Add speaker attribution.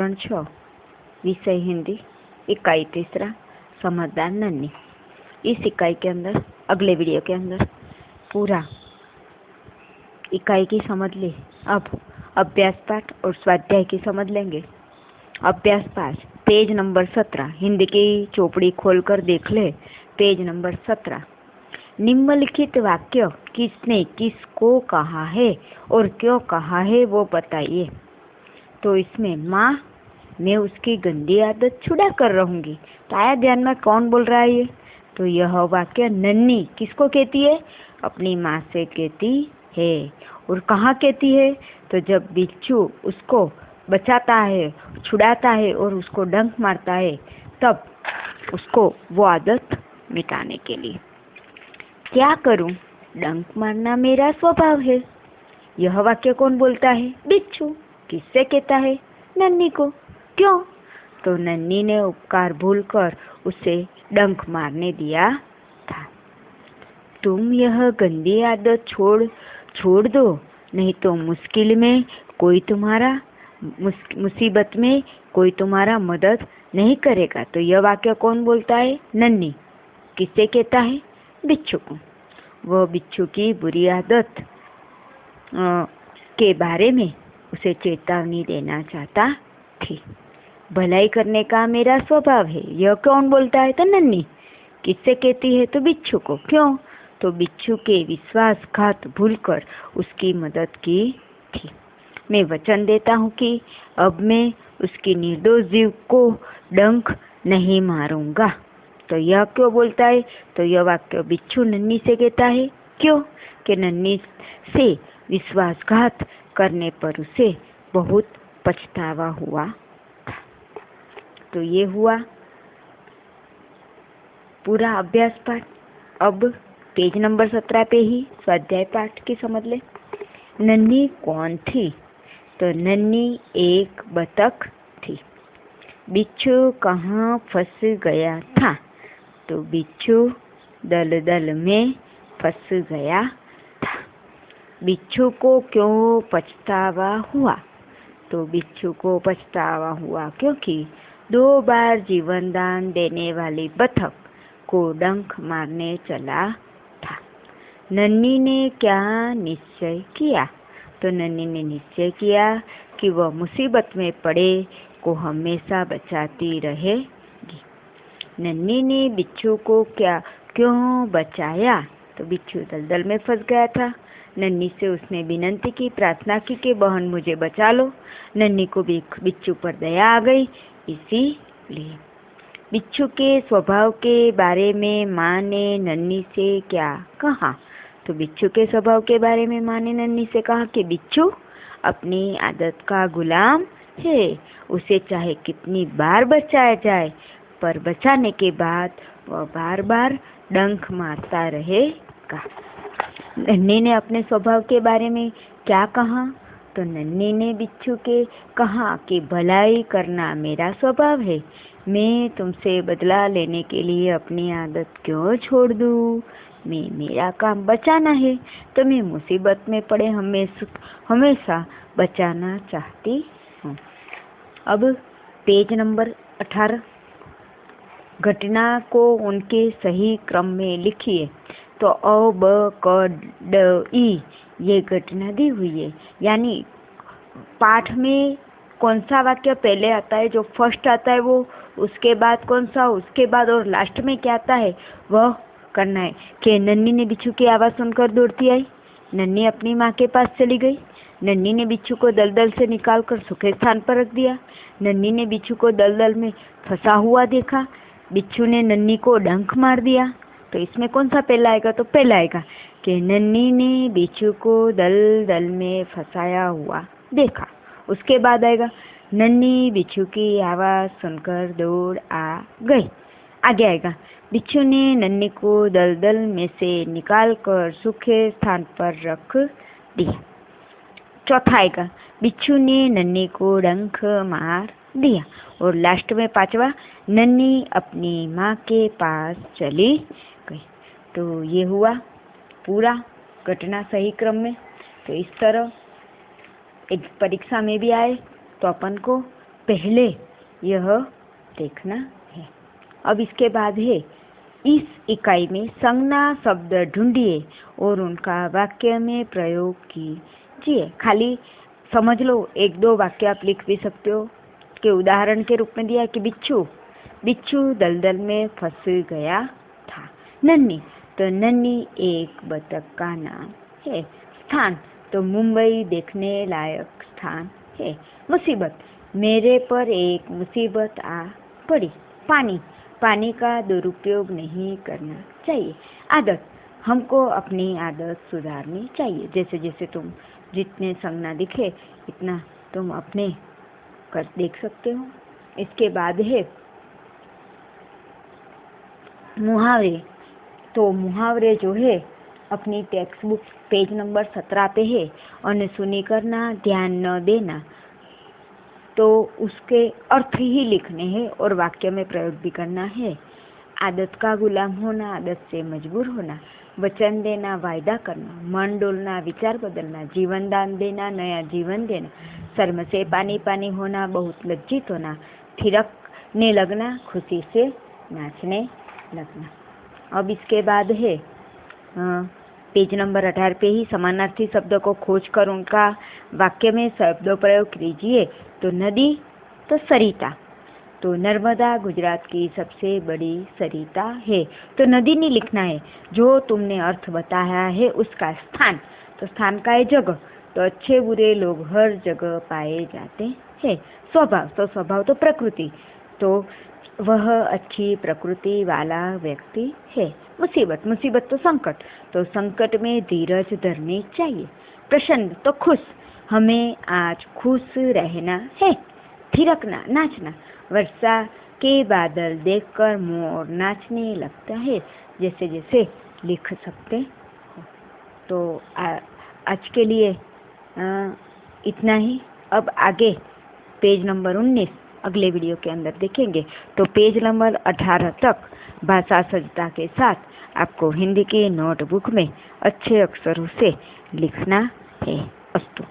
Speaker 1: प्रकरण 6 विषय हिंदी इकाई 3 समझदार नन्ही। इस इकाई के अंदर अगले वीडियो के अंदर पूरा इकाई की समझ ले। अब अभ्यास पाठ और स्वाध्याय की समझ लेंगे। अभ्यास पाठ पेज नंबर 17, हिंदी की चौपड़ी खोलकर देख ले। Page number 17। निम्नलिखित वाक्य किसने किसको कहा है और क्यों कहा है वो बताइए। तो इसमें माँ, मैं उसकी गंदी आदत छुड़ा कर रहूंगी। तो आया ध्यान में कौन बोल रहा है ये? तो यह वाक्य नन्ही किसको कहती है? अपनी माँ से कहती है। और कहाँ कहती है? तो जब बिच्छू उसको बचाता है, छुड़ाता है और उसको डंक मारता है, तब उसको वो आदत मिटाने के लिए। क्या करूं? डंक मारना मेरा स्वभाव है। यह वाक्य कौन बोलता है? बिच्छू। किससे कहता है? नन्ही को। क्यों? तो नन्ही ने उपकार भूलकर उसे डंक मारने दिया था। तुम यह गंदी आदत छोड़ दो, नहीं तो मुसीबत में कोई तुम्हारा मदद नहीं करेगा। तो यह वाक्य कौन बोलता है? नन्ही। किससे कहता है? बिच्छू को। वह बिच्छू की बुरी आदत के बारे में उसे चेतावनी देना चाहता थी। भलाई करने का मेरा स्वभाव है। यह कौन बोलता है? तो नन्ही। किससे कहती है? तो बिच्छू को। क्यों? तो बिच्छू के विश्वासघात भूलकर उसकी मदद की थी। मैं वचन देता हूँ कि अब मैं उसकी निर्दोष जीव को डंक नहीं मारूंगा। तो यह क्यों बोलता है? तो यह वाक्य बिच्छू नन्ही से कहता है। क्यों? कि नन्ही से विश्वासघात करने पर उसे बहुत पछतावा हुआ। तो ये हुआ पूरा अभ्यास पाठ। अब पेज नंबर 17 पे ही स्वाध्याय पाठ की समझ ले। नन्ही कौन थी? तो नन्ही एक बतख थी। बिच्छू कहाँ फंस गया था? तो बिच्छू दलदल में फंस गया था। बिच्छू को क्यों पछतावा हुआ? तो बिच्छू को पछतावा हुआ क्योंकि 2 बार जीवन दान देने वाली बतख को डंक मारने चला था। नन्ही ने क्या निश्चय किया? तो नन्ही ने निश्चय किया कि वह मुसीबत में पड़े को हमेशा बचाती रहेगी। नन्ही ने बिच्छू को क्यों बचाया? तो बिच्छू दलदल में फंस गया था। नन्ही से उसने विनती की, प्रार्थना की कि बहन मुझे बचा लो। नन्ही को बिच्छू पर दया आ गई। इसीलिए बिच्छू के स्वभाव के बारे में माँ ने नन्ही से क्या कहा? तो बिच्छू के स्वभाव के बारे में माँ ने नन्ही से कहा कि बिच्छू अपनी आदत का गुलाम है। उसे चाहे कितनी बार बचाया जाए, पर बचाने के बाद वह बार बार डंक मारता रहेगा। नन्ही ने अपने स्वभाव के बारे में क्या कहा? तो नन्ही ने बिच्छू के कहा कि भलाई करना मेरा स्वभाव है। मैं तुमसे बदला लेने के लिए अपनी आदत क्यों छोड़ दूँ? मेरा काम बचाना है, तो मैं मुसीबत में पड़े हमेशा बचाना चाहती हूँ। अब पेज नंबर 18। घटना को उनके सही क्रम में लिखिए। तो अ, ब, क, ड, ई ये घटना दी हुई है। यानी पाठ में कौन सा वाक्य पहले आता है, जो फर्स्ट आता है वो, उसके बाद कौन सा, उसके बाद और लास्ट में क्या आता है वह करना है। कि नन्ही ने बिच्छू की आवाज़ सुनकर दौड़ती आई। नन्ही अपनी माँ के पास चली गई। नन्ही ने बिच्छू को दलदल से निकालकर सूखे स्थान पर रख दिया। नन्ही ने बिच्छू को दलदल में फंसा हुआ देखा। बिच्छू ने नन्ही को डंक मार दिया। तो इसमें कौन सा पहला आएगा? तो पहला आएगा कि नन्ही ने बिच्छू को दलदल में फंसाया हुआ देखा। उसके बाद आएगा नन्ही बिच्छू की आवाज़ सुनकर दौड़ आ गई। आगे आएगा बिच्छू ने नन्ही को दलदल में से निकालकर सूखे स्थान पर रख दिया। चौथा आएगा बिच्छू ने नन्ही को डंक मार दिया। और लास्ट में पांचवा, नन्ही अपनी माँ के पास चली गई। तो ये हुआ पूरा घटना सही क्रम में। तो इस तरह एक परीक्षा में भी आए तो अपन को पहले यह देखना है। अब इसके बाद है, इस इकाई में संज्ञा शब्द ढूंढिए और उनका वाक्य में प्रयोग कीजिए। खाली समझ लो, एक दो वाक्य आप लिख भी सकते हो। के उदाहरण के रूप में दिया कि बिच्छू दलदल में फंस गया था। नन्ही, तो नन्ही एक बतख का नाम है। स्थान, तो मुंबई देखने लायक स्थान है। मुसीबत, मेरे पर एक मुसीबत आ पड़ी। पानी का दुरुपयोग नहीं करना चाहिए। आदत, हमको अपनी आदत सुधारनी चाहिए। जैसे जैसे तुम जितने संज्ञा दिखे इतना तुम अपने कर देख सकते हो। इसके बाद है मुहावरे। तो मुहावरे जो है अपनी टेक्स्ट बुक पेज नंबर 17 पे है। और सुनी करना, ध्यान न देना, तो उसके अर्थ ही लिखने हैं और वाक्य में प्रयोग भी करना है। आदत का गुलाम होना, आदत से मजबूर होना, वचन देना, वायदा करना, मन डोलना, विचार बदलना, जीवन दान देना, नया जीवन देना, शर्म से पानी पानी होना, बहुत लज्जित होना, थिरकने लगना, खुशी से नाचने लगना। अब इसके बाद है पेज नंबर 18 पे ही समानार्थी शब्दों को खोज कर उनका वाक्य में शब्दों प्रयोग कीजिए। तो नदी, तो सरिता, तो नर्मदा गुजरात की सबसे बड़ी सरिता है। तो नदी नहीं लिखना है, जो तुमने अर्थ बताया है उसका। स्थान, तो स्थान का है जगह, तो अच्छे बुरे लोग हर जगह पाए जाते हैं। स्वभाव, तो स्वभाव तो प्रकृति, तो वह अच्छी प्रकृति वाला व्यक्ति है। मुसीबत तो संकट, तो संकट में धीरज धरनी चाहिए। प्रसन्न, तो खुश, हमें आज खुश रहना है। थिरकना, नाचना, वर्षा के बादल देखकर मोर नाचने लगता है। जैसे जैसे लिख सकते हो। तो आज के लिए इतना ही। अब आगे पेज नंबर 19 अगले वीडियो के अंदर देखेंगे। तो पेज नंबर 18 तक भाषा सज्जता के साथ आपको हिंदी की नोटबुक में अच्छे अक्षरों से लिखना है। अस्तु।